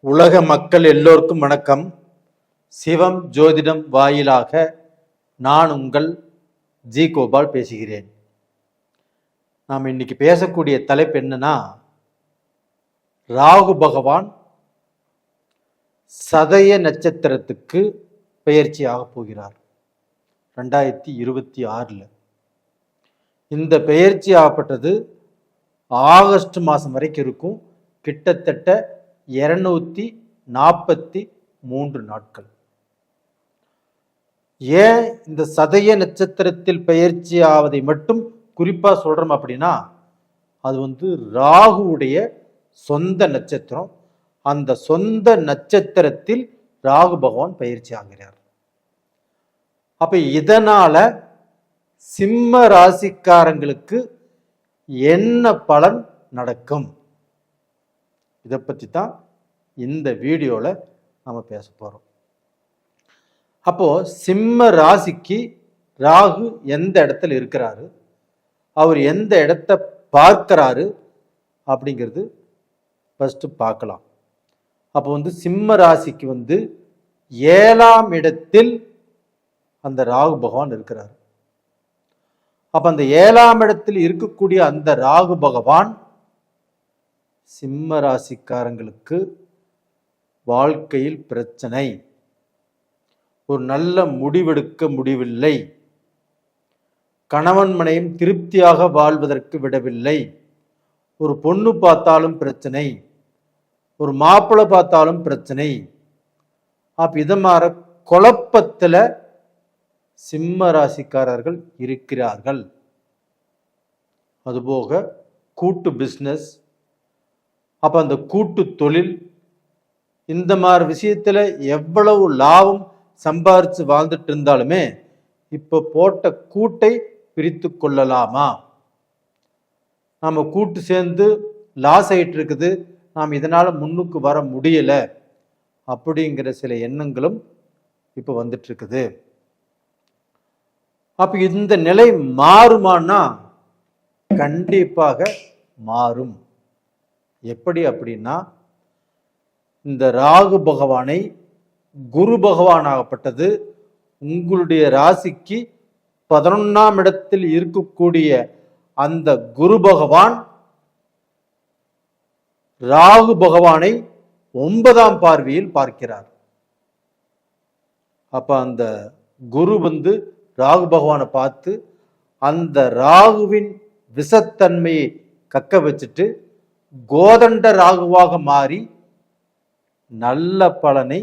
உலக மக்கள் எல்லோருக்கும் வணக்கம். சிவம் ஜோதிடம் வாயிலாக நான் உங்கள் ஜி கோபால் பேசுகிறேன். நாம் இன்னைக்கு பேசக்கூடிய தலைப்பு என்னன்னா, ராகு பகவான் சதய நட்சத்திரத்துக்கு பெயர்ச்சியாக போகிறார் 2026. இந்த பெயர்ச்சி ஆகப்பட்டது ஆகஸ்ட் மாதம் வரைக்கும் இருக்கும். கிட்டத்தட்ட 243 நாட்கள். ஏன் இந்த சதய நட்சத்திரத்தில் பெயர்ச்சி ஆவதை மட்டும் குறிப்பா சொல்றோம் அப்படின்னா, அது ராகுவுடைய சொந்த நட்சத்திரம். அந்த சொந்த நட்சத்திரத்தில் ராகு பகவான் பயிற்சி ஆகிறார். அப்ப இதனால சிம்ம ராசிக்காரங்களுக்கு என்ன பலன் நடக்கும், இதை பற்றி தான் இந்த வீடியோவில் நம்ம பேச போகிறோம். அப்போ சிம்ம ராசிக்கு ராகு எந்த இடத்துல இருக்கிறாரு, அவர் எந்த இடத்த பார்க்கிறாரு அப்படிங்கிறது ஃபர்ஸ்ட் பார்க்கலாம். அப்போ சிம்ம ராசிக்கு 7ஆம் இடத்தில் அந்த ராகு பகவான் இருக்கிறார். அப்ப அந்த 7ஆம் இடத்தில் இருக்கக்கூடிய அந்த ராகு பகவான் சிம்ம ராசிக்காரங்களுக்கு வாழ்க்கையில் பிரச்சனை, ஒரு நல்ல முடிவெடுக்க முடியவில்லை, கணவன் மனையும் திருப்தியாக வாழ்வதற்கு விடவில்லை, ஒரு பொண்ணு பார்த்தாலும் பிரச்சனை, ஒரு மாப்பிள்ளை பார்த்தாலும் பிரச்சனை. அப்ப இது மாதிரி குழப்பத்துல சிம்ம ராசிக்காரர்கள் இருக்கிறார்கள். அதுபோக கூட்டு பிஸ்னஸ், அப்ப அந்த கூட்டு தொழில், இந்த மாதிரி விஷயத்துல எவ்வளவு லாபம் சம்பாரிச்சு வாழ்ந்துட்டு இருந்தாலுமே இப்ப போட்ட கூட்டை பிரித்து கொள்ளலாமா, நம்ம கூட்டு சேர்ந்து லாஸ் ஆயிட்டு இருக்குது, நாம் இதனால முன்னுக்கு வர முடியல அப்படிங்கிற சில எண்ணங்களும் இப்ப வந்துட்டு இருக்குது. அப்ப இந்த நிலை மாறுமானா கண்டிப்பாக மாறும். எப்படி அப்படின்னா, இந்த ராகு பகவானை குரு பகவான் ஆகப்பட்டது உங்களுடைய ராசிக்கு 11ஆம் இடத்தில் இருக்கக்கூடிய அந்த குரு பகவான் ராகு பகவானை 9ஆம் பார்வையில் பார்க்கிறார். அப்ப அந்த குரு ராகு பகவானை பார்த்து அந்த ராகுவின் விஷத்தன்மையை கக்க வச்சுட்டு கோதண்ட ராகுவாக மாறி நல்ல பலனை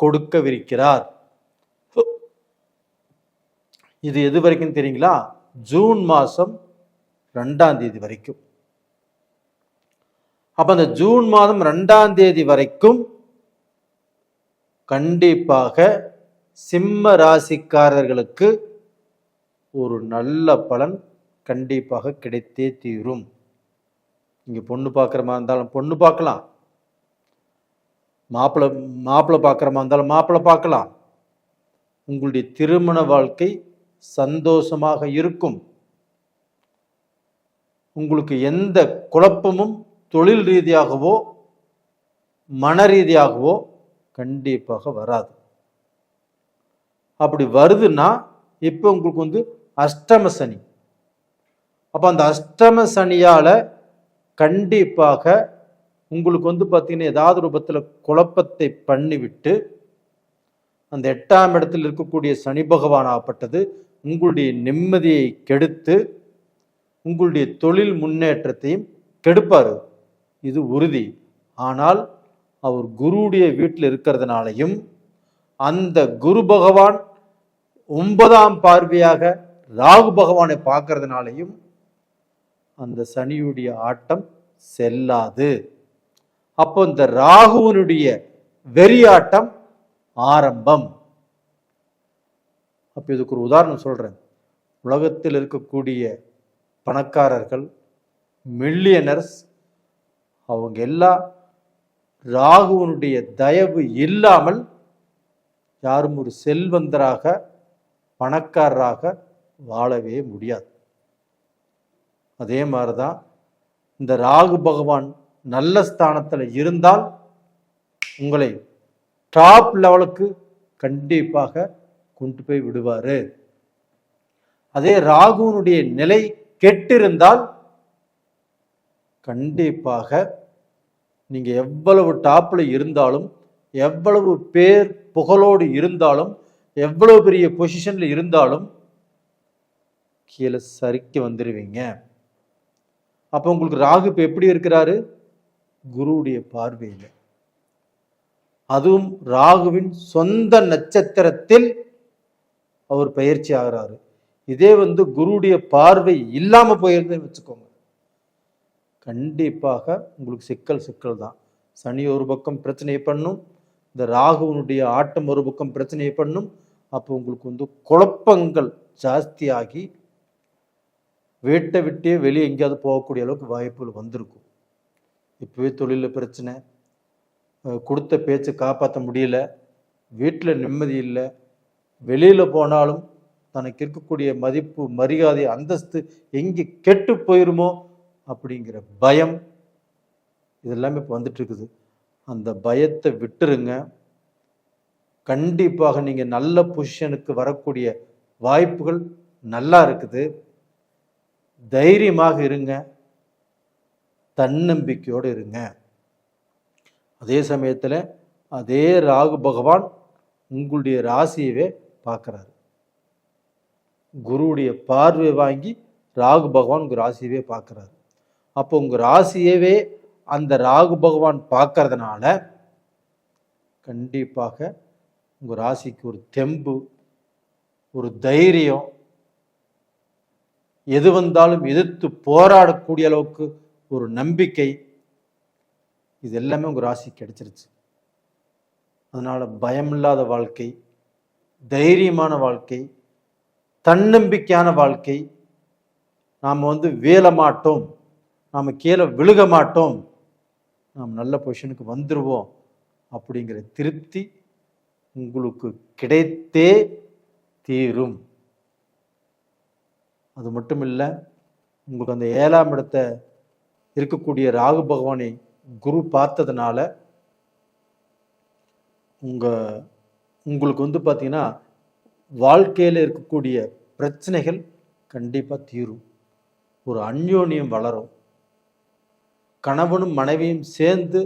கொடுக்கவிருக்கிறார். இது எது வரைக்கும் தெரியுங்களா? ஜூன் மாதம் 2ஆம் தேதி வரைக்கும். அப்ப அந்த ஜூன் மாதம் 2ஆம் தேதி வரைக்கும் கண்டிப்பாக சிம்ம ராசிக்காரர்களுக்கு ஒரு நல்ல பலன் கண்டிப்பாக கிடைத்தே தீரும். இங்க பொண்ணு பார்க்குற மாதிரி இருந்தாலும் பொண்ணு பார்க்கலாம், மாப்பிள்ளை பார்க்குற மாதிரி இருந்தாலும் மாப்பிள்ளை பார்க்கலாம். உங்களுடைய திருமண வாழ்க்கை சந்தோஷமாக இருக்கும். உங்களுக்கு எந்த குழப்பமும் தொழில் ரீதியாகவோ மன ரீதியாகவோ கண்டிப்பாக வராது. அப்படி வருதுன்னா இப்போ உங்களுக்கு அஷ்டம சனி. அப்ப அந்த அஷ்டம சனியால கண்டிப்பாக உங்களுக்கு பார்த்தீங்கன்னா ஏதாவது ரூபத்தில் குழப்பத்தை பண்ணிவிட்டு அந்த 8ஆம் இடத்தில் இருக்கக்கூடிய சனி பகவான் ஆகப்பட்டது உங்களுடைய நிம்மதியை கெடுத்து உங்களுடைய தொழில் முன்னேற்றத்தையும் கெடுப்பாரு, இது உறுதி. ஆனால் அவர் குருவுடைய வீட்டில் இருக்கிறதுனாலையும் அந்த குரு பகவான் 9ஆம் பார்வையாக ராகு பகவானை பார்க்கறதுனாலையும் அந்த சனியுடைய ஆட்டம் செல்லாது. அப்போ இந்த ராகுவனுடைய வெறியாட்டம் ஆரம்பம். அப்ப இதுக்கு ஒரு உதாரணம் சொல்றேன். உலகத்தில் இருக்கக்கூடிய பணக்காரர்கள், மில்லியனர்ஸ், அவங்க எல்லாம் ராகுவனுடைய தயவு இல்லாமல் யாரும் ஒரு செல்வந்தராக பணக்காரராக வாழவே முடியாது. அதே மாதிரிதான் இந்த ராகு பகவான் நல்ல ஸ்தானத்தில் இருந்தால் உங்களை டாப் லெவலுக்கு கண்டிப்பாக கொண்டு போய் விடுவாரு. அதே ராகுனுடைய நிலை கெட்டிருந்தால் கண்டிப்பாக நீங்க எவ்வளவு டாப்ல இருந்தாலும், எவ்வளவு பேர் புகழோடு இருந்தாலும், எவ்வளவு பெரிய பொசிஷன்ல இருந்தாலும் கீழே சரிக்க வந்துடுவீங்க. அப்ப உங்களுக்கு ராகு இப்ப எப்படி இருக்கிறாரு? குருவுடைய பார்வையில, அதுவும் ராகுவின் சொந்த நட்சத்திரத்தில் அவர் பயிற்சி ஆகிறாரு. இதே குருவுடைய பார்வை இல்லாம போயிருந்தே வச்சுக்கோங்க, கண்டிப்பாக உங்களுக்கு சிக்கல் தான். சனி ஒரு பக்கம் பிரச்சனையை பண்ணும், இந்த ராகுவனுடைய ஆட்டம் ஒரு பக்கம் பிரச்சனையை பண்ணும். அப்போ உங்களுக்கு குழப்பங்கள் ஜாஸ்தியாகி வீட்டை விட்டே வெளியே எங்கேயாவது போகக்கூடிய அளவுக்கு வாய்ப்புகள் வந்திருக்கும். இப்பவே தொழிலில் பிரச்சனை, கொடுத்த பேச்சை காப்பாற்ற முடியல, வீட்டில் நிம்மதி இல்லை, வெளியில் போனாலும் தனக்கு இருக்கக்கூடிய மதிப்பு, மரியாதை, அந்தஸ்து எங்கே கெட்டு போயிருமோ அப்படிங்கிற பயம், இதெல்லாமே இப்போ வந்துட்டு இருக்குது. அந்த பயத்தை விட்டுருங்க. கண்டிப்பாக நீங்கள் நல்ல பொசிஷனுக்கு வரக்கூடிய வாய்ப்புகள் நல்லா இருக்குது. தைரியமாக இருங்க, தன்னம்பிக்கையோடு இருங்க. அதே சமயத்தில் அதே ராகு பகவான் உங்களுடைய ராசியவே பார்க்குறாரு. குருவுடைய பார்வை வாங்கி ராகு பகவான் உங்கள் ராசியவே பார்க்குறாரு. அப்போ உங்கள் ராசியவே அந்த ராகு பகவான் பார்க்கறதுனால கண்டிப்பாக உங்கள் ராசிக்கு ஒரு தெம்பு, ஒரு தைரியம், எது வந்தாலும் எதிர்த்து போராடக்கூடிய அளவுக்கு ஒரு நம்பிக்கை, இது எல்லாமே உங்கள் ராசிக்கு கிடைச்சிருச்சு. அதனால பயமில்லாத வாழ்க்கை, தைரியமான வாழ்க்கை, தன்னம்பிக்கையான வாழ்க்கை, நாம் வீழ மாட்டோம், நாம் கீழே விழுக மாட்டோம், நாம் நல்ல பொசிஷனுக்கு வந்துடுவோம் அப்படிங்கிற திருப்தி உங்களுக்கு கிடைத்தே தீரும். அது மட்டும் இல்லை, உங்களுக்கு அந்த 7ஆம் இடத்தை இருக்கக்கூடிய ராகு பகவானை குரு பார்த்ததுனால உங்களுக்கு பார்த்தீங்கன்னா வாழ்க்கையில் இருக்கக்கூடிய பிரச்சனைகள் கண்டிப்பாக தீரும். ஒரு அந்யோன்யம் வளரும். கணவனும் மனைவியும் சேர்ந்து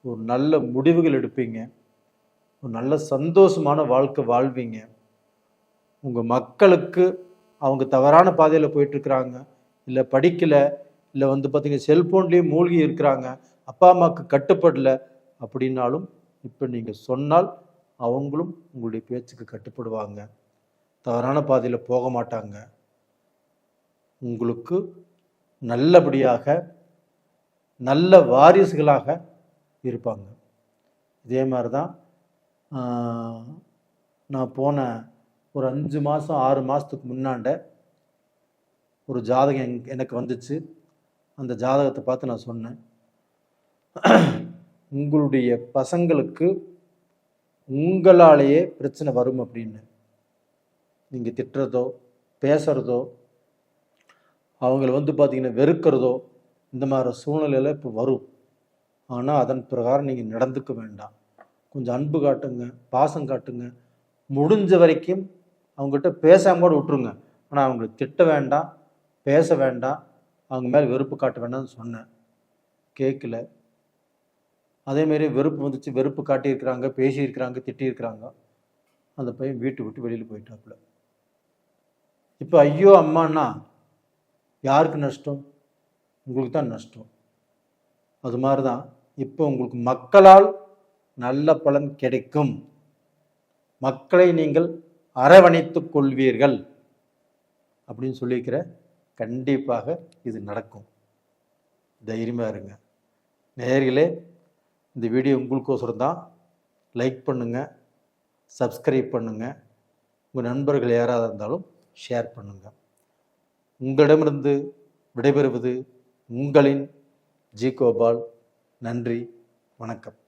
ஒரு நல்ல முடிவுகள் எடுப்பீங்க. ஒரு நல்ல சந்தோஷமான வாழ்க்கை வாழ்வீங்க. உங்கள் மக்களுக்கு அவங்க தவறான பாதையில் போயிட்டுருக்குறாங்க, இல்லை படிக்கலை, இல்லை பார்த்தீங்கன்னா செல்ஃபோன்லேயே மூழ்கி இருக்கிறாங்க, அப்பா அம்மாவுக்கு கட்டுப்படலை அப்படின்னாலும் இப்போ நீங்கள் சொன்னால் அவங்களும் உங்களுடைய பேச்சுக்கு கட்டுப்படுவாங்க, தவறான பாதையில் போக மாட்டாங்க, உங்களுக்கு நல்லபடியாக நல்ல வாரிசுகளாக இருப்பாங்க. இதே மாதிரி தான் நான் போன ஒரு 5 மாதம் 6 மாதத்துக்கு முன்னாண்ட ஒரு ஜாதகம் எனக்கு வந்துச்சு. அந்த ஜாதகத்தை பார்த்து நான் சொன்னேன், உங்களுடைய பசங்களுக்கு உங்களாலேயே பிரச்சனை வரும் அப்படின்னு. நீங்கள் திட்டுறதோ பேசுகிறதோ அவங்கள பார்த்தீங்கன்னா வெறுக்கிறதோ இந்த மாதிரி சூழ்நிலையில் இப்போ வரும். ஆனால் அதன் பிரகாரம் நீங்கள் நடந்துக்க வேண்டாம். கொஞ்சம் அன்பு காட்டுங்க, பாசம் காட்டுங்க, முடிஞ்ச வரைக்கும் அவங்ககிட்ட பேசாமல் கூட விட்டுருங்க. ஆனால் அவங்களை திட்ட வேண்டாம், பேச வேண்டாம், அவங்க மேலே வெறுப்பு காட்ட வேண்டாம்னு சொன்னேன், கேட்கல. அதேமாரி வெறுப்பு வந்துச்சு, வெறுப்பு காட்டியிருக்கிறாங்க, பேசியிருக்கிறாங்க, திட்டியிருக்கிறாங்க. அந்த பையன் வீட்டை விட்டு வெளியில் போயிட்டாப்புல. இப்போ ஐயோ அம்மானா யாருக்கு நஷ்டம்? உங்களுக்கு தான் நஷ்டம். அது மாதிரி தான் இப்போ உங்களுக்கு மக்களால் நல்ல பலன் கிடைக்கும். மக்களை நீங்கள் அரவணைத்துக் கொள்வீர்கள் அப்படின்னு சொல்லியிருக்கிற. கண்டிப்பாக இது நடக்கும். தைரியமாக இருங்க. நேயர்களே, இந்த வீடியோ உங்களுக்கோசரம் தான். லைக் பண்ணுங்கள், சப்ஸ்கிரைப் பண்ணுங்கள், உங்கள் நண்பர்கள் யாராவது இருந்தாலும் ஷேர் பண்ணுங்கள். உங்களிடமிருந்து விடைபெறுவது உங்களின் ஜி கோபால். நன்றி, வணக்கம்.